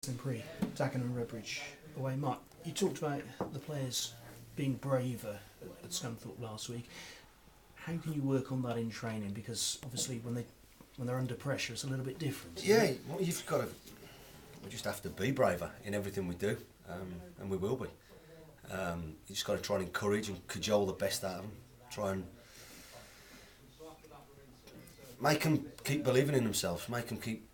Pre Dagenham and Redbridge away. Mark, you talked about the players being braver at Scunthorpe last week. How can you work on that in training? Because obviously when they're under pressure, it's a little bit different. Yeah, well, we just have to be braver in everything we do, and we will be. You just got to try and encourage and cajole the best out of them. Try and make them keep believing in themselves. Make them keep,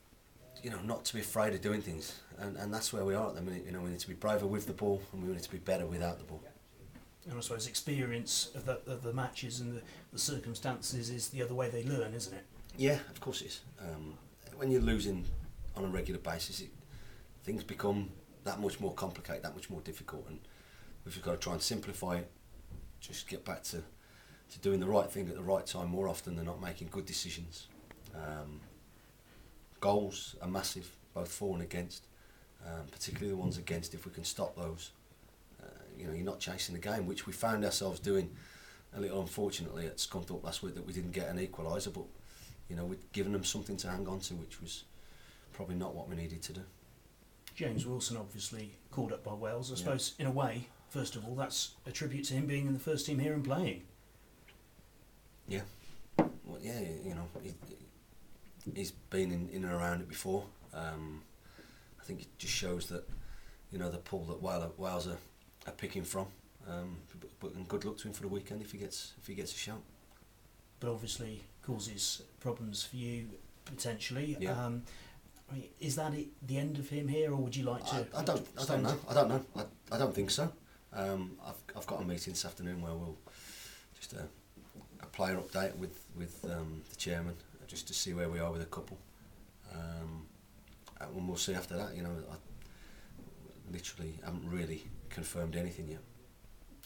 not to be afraid of doing things. And that's where we are at the minute. We need to be braver with the ball, and we need to be better without the ball. And I suppose experience of the matches and the circumstances is the other way they learn, isn't it? Yeah, of course it is. When you're losing on a regular basis, things become that much more complicated, that much more difficult, and we've just got to try and simplify it. Just get back to doing the right thing at the right time more often than not, making good decisions. Goals are massive, both for and against, particularly the ones against. If we can stop those, you're not chasing the game, which we found ourselves doing a little unfortunately at Scunthorpe last week, that we didn't get an equaliser, but we'd given them something to hang on to, which was probably not what we needed to do. James Wilson obviously called up by Wales. I suppose in a way, first of all, that's a tribute to him being in the first team here and playing. Yeah, well, yeah, he's been in and around it before. I think it just shows that the pool that Wales are picking from. But and good luck to him for the weekend if he gets a shout. But obviously causes problems for you potentially. Yeah. Is that the end of him here, or would you like to? I don't know. I don't think so. I've got a meeting this afternoon where we'll just a player update with the chairman, just to see where we are with a couple. And we'll see after that. I literally haven't really confirmed anything yet.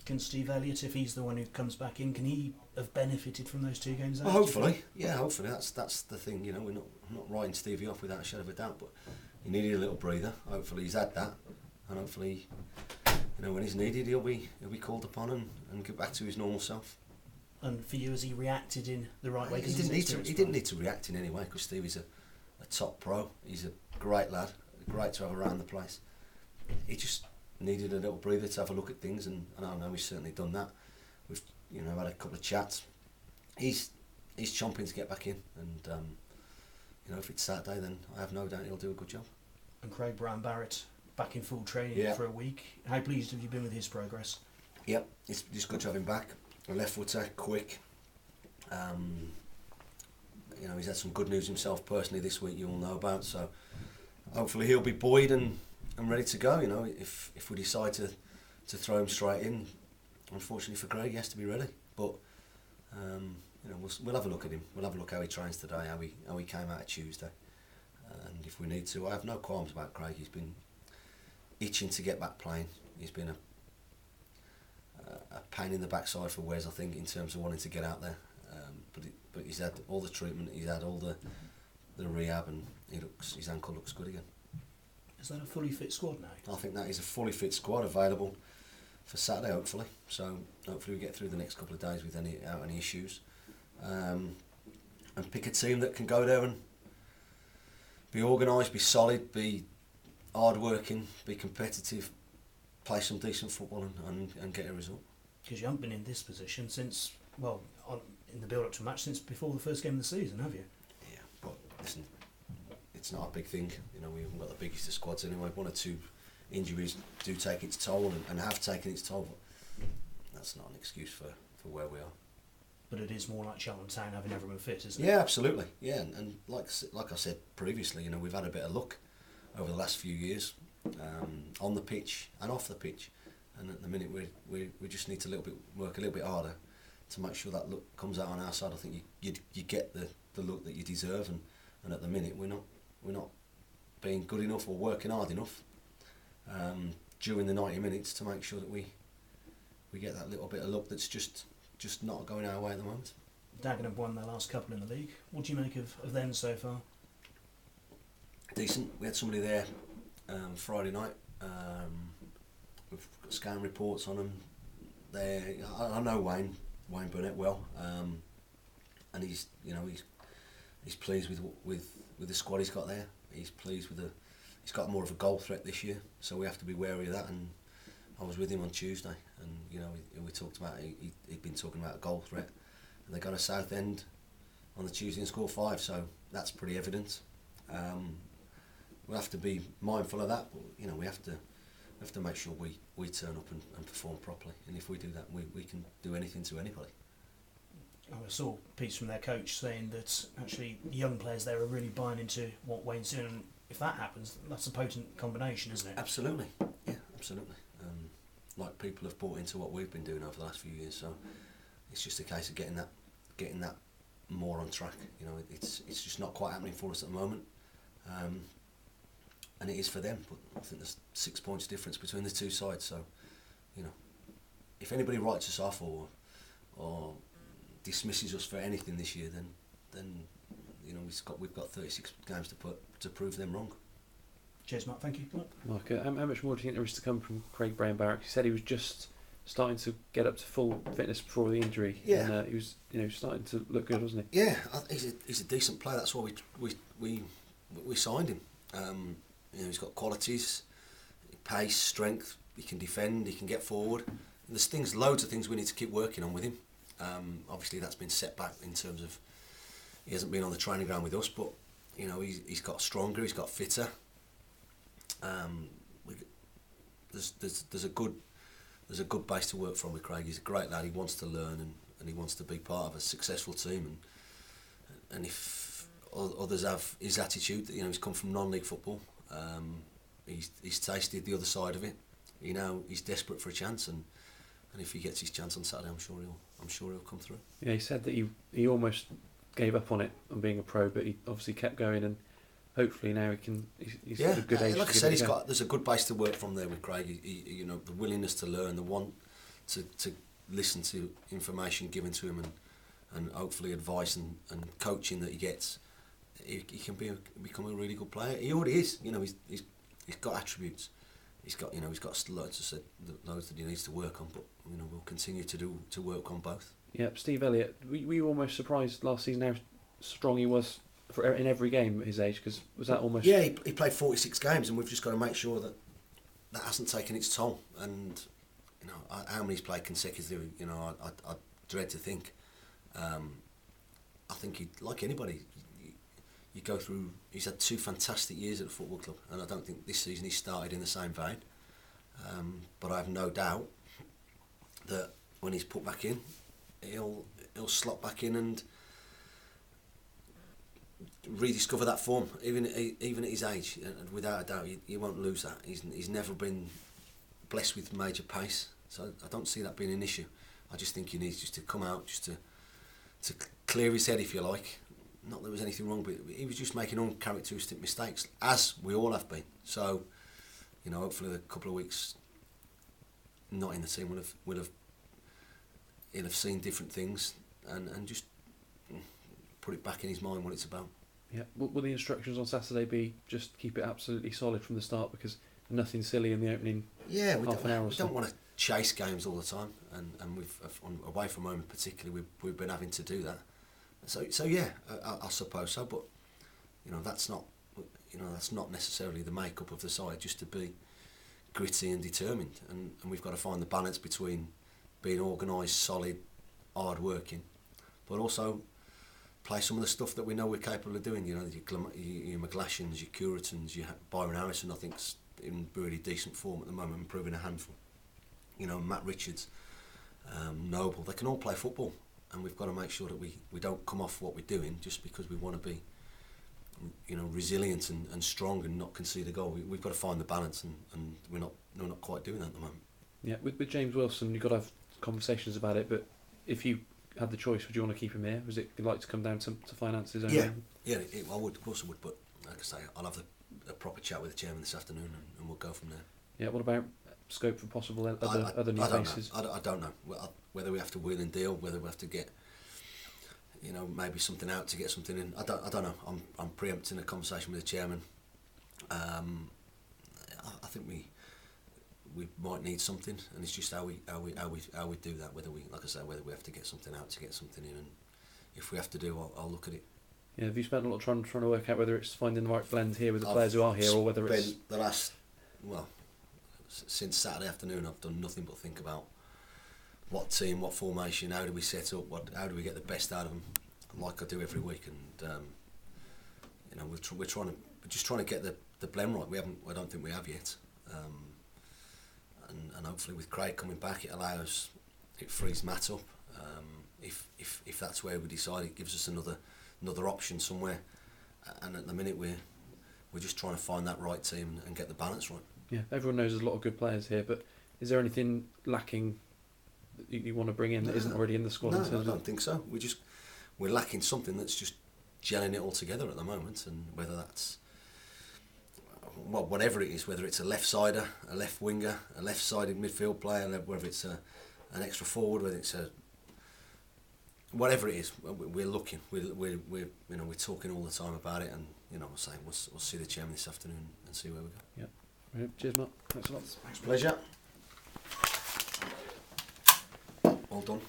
Can Steve Elliott, if he's the one who comes back in, can he have benefited from those two games? Well, hopefully, yeah, hopefully. That's the thing. We're not writing Stevie off without a shadow of a doubt, but he needed a little breather. Hopefully, he's had that, and hopefully, when he's needed, he'll be called upon and get back to his normal self. And for you, has he reacted in the right way? He didn't need to react in any way, because Stevie's a top pro. He's a great lad, great to have around the place. He just needed a little breather to have a look at things, and I know he's certainly done that. We've had a couple of chats. He's chomping to get back in, and if it's Saturday, then I have no doubt he'll do a good job. And Craig Brown-Barrett back in full training for a week. How pleased have you been with his progress? Yep, it's just good to have him back. A left footer, quick. He's had some good news himself personally this week, you all know about, so hopefully he'll be buoyed and ready to go. If we decide to throw him straight in, unfortunately for Craig, he has to be ready. But we'll have a look at him. We'll have a look how he trains today, how he came out Tuesday, and if we need to, I have no qualms about Craig. He's been itching to get back playing. He's been a pain in the backside for Wes, I think, in terms of wanting to get out there. But he's had all the treatment, he's had all the rehab, and his ankle looks good again. Is that a fully fit squad now? I think that is a fully fit squad available for Saturday, hopefully. So hopefully we get through the next couple of days without any issues, and pick a team that can go there and be organised, be solid, be hard-working, be competitive, play some decent football and get a result. Because you haven't been in this position since, in the build-up to a match, since before the first game of the season, have you? Yeah, but listen, it's not a big thing. We haven't got the biggest of squads anyway. One or two injuries do take its toll and have taken its toll, but that's not an excuse for where we are. But it is more like Cheltenham Town having everyone fit, isn't it? Yeah, absolutely. Yeah, and like I said previously, we've had a bit of luck over the last few years, on the pitch and off the pitch, and at the minute we just need to work a little bit harder to make sure that look comes out on our side. I think you get the look that you deserve, and at the minute we're not being good enough or working hard enough during the 90 minutes to make sure that we get that little bit of luck that's just not going our way at the moment. Dagenham won their last couple in the league. What do you make of them so far? Decent. We had somebody there Friday night. We've got scan reports on them. I know Wayne Burnett well, and he's pleased with the squad he's got there. He's pleased with he's got more of a goal threat this year, so we have to be wary of that. And I was with him on Tuesday, and we talked about he'd been talking about a goal threat, and they got a Southend on the Tuesday and scored 5, so that's pretty evident. We'll have to be mindful of that, but we have to make sure we turn up and perform properly, and if we do that, we can do anything to anybody. I saw a piece from their coach saying that actually young players there are really buying into what Wayne's doing, and if that happens, that's a potent combination, isn't it? Absolutely, yeah, absolutely. Like people have bought into what we've been doing over the last few years, so it's just a case of getting that more on track. It's just not quite happening for us at the moment, and it is for them. But I think there's 6 points difference between the two sides. So, if anybody writes us off or dismisses us for anything this year, then we've got 36 games to prove them wrong. Cheers, Mark. Thank you. Mark, how much more do you think there is to come from Craig Brown-Barrack? He said he was just starting to get up to full fitness before the injury. Yeah. And he was starting to look good, wasn't he? Yeah, he's a decent player. That's why we signed him. He's got qualities, pace, strength. He can defend. He can get forward. And there's loads of things we need to keep working on with him. Obviously, that's been set back in terms of he hasn't been on the training ground with us, but he's got stronger. He's got fitter. There's a good base to work from with Craig. He's a great lad. He wants to learn and he wants to be part of a successful team. And if others have his attitude, he's come from non-league football. He's tasted the other side of it. He's desperate for a chance, and if he gets his chance on Saturday, I'm sure he'll come through. Yeah, he said that he almost gave up on it, on being a pro, but he obviously kept going, and hopefully now he's got a good age. Like I said, there's a good base to work from there with Craig. The willingness to learn, the want to listen to information given to him, and hopefully advice and coaching that he gets. He can become a really good player. He already is. He's got attributes. He's got loads that he needs to work on, but we'll continue to work on both. Yeah, Steve Elliott. We were almost surprised last season how strong he was in every game at his age, because was that almost... Yeah, he played 46 games, and we've just got to make sure that hasn't taken its toll. And how many he's played consecutively, I dread to think. I think he, like anybody, you go through. He's had 2 fantastic years at the football club, and I don't think this season he started in the same vein. But I have no doubt that when he's put back in, he'll slot back in and rediscover that form, even at his age. And without a doubt, you won't lose that. He's never been blessed with major pace, so I don't see that being an issue. I just think he needs just to come out, just to clear his head, if you like. Not that there was anything wrong, but he was just making uncharacteristic mistakes, as we all have been. So, hopefully a couple of weeks not in the team he'll have seen different things and just put it back in his mind what it's about. Yeah. Will the instructions on Saturday be just keep it absolutely solid from the start, because nothing silly in the opening half an hour or so? We don't want to chase games all the time, and we've away from home particularly we've been having to do that. So yeah, I suppose so, but that's not necessarily the makeup of the side, just to be gritty and determined, and we've got to find the balance between being organised, solid, hard working, but also play some of the stuff that we know we're capable of doing. Your McGlashans, your Curitons, your Byron Harrison, I think's in really decent form at the moment, improving a handful. Matt Richards, Noble, they can all play football, and we've got to make sure that we don't come off what we're doing just because we want to be resilient and strong and not concede a goal. We've got to find the balance, and we're not quite doing that at the moment. Yeah, with James Wilson, you've got to have conversations about it, but if you had the choice, would you want to keep him here? Was it like to come down to finances only? Yeah, I would, of course I would, but like I say, I'll have a proper chat with the chairman this afternoon, and we'll go from there. Yeah, what about scope for possible other new faces? I don't know whether we have to wheel and deal, whether we have to get maybe something out to get something in. I don't know. I'm preempting a conversation with the chairman. I think we might need something, and it's just how we do that. Whether we have to get something out to get something in, and if we have to do, I'll look at it. Yeah, have you spent a lot of trying to work out whether it's finding the right blend here with the players who are here, or whether it's the last, well, since Saturday afternoon, I've done nothing but think about what team, what formation, how do we set up, how do we get the best out of them, like I do every week. And you know, we're just trying to get the blend right. I don't think we have yet. And hopefully with Craig coming back, it frees Matt up. If that's where we decide, it gives us another option somewhere. And at the minute we're just trying to find that right team and get the balance right. Yeah, everyone knows there's a lot of good players here, but is there anything lacking that you want to bring in that isn't already in the squad? No, I don't think so. We're lacking something that's just gelling it all together at the moment, and whether that's whatever it is, whether it's a left-sider, a left winger, a left-sided midfield player, whether it's an extra forward, whether it's whatever it is, we're looking. We're talking all the time about it, and I'm saying we'll see the chairman this afternoon and see where we go. Yeah. Brilliant. Cheers, Mark. Thanks a lot. Pleasure. Well done.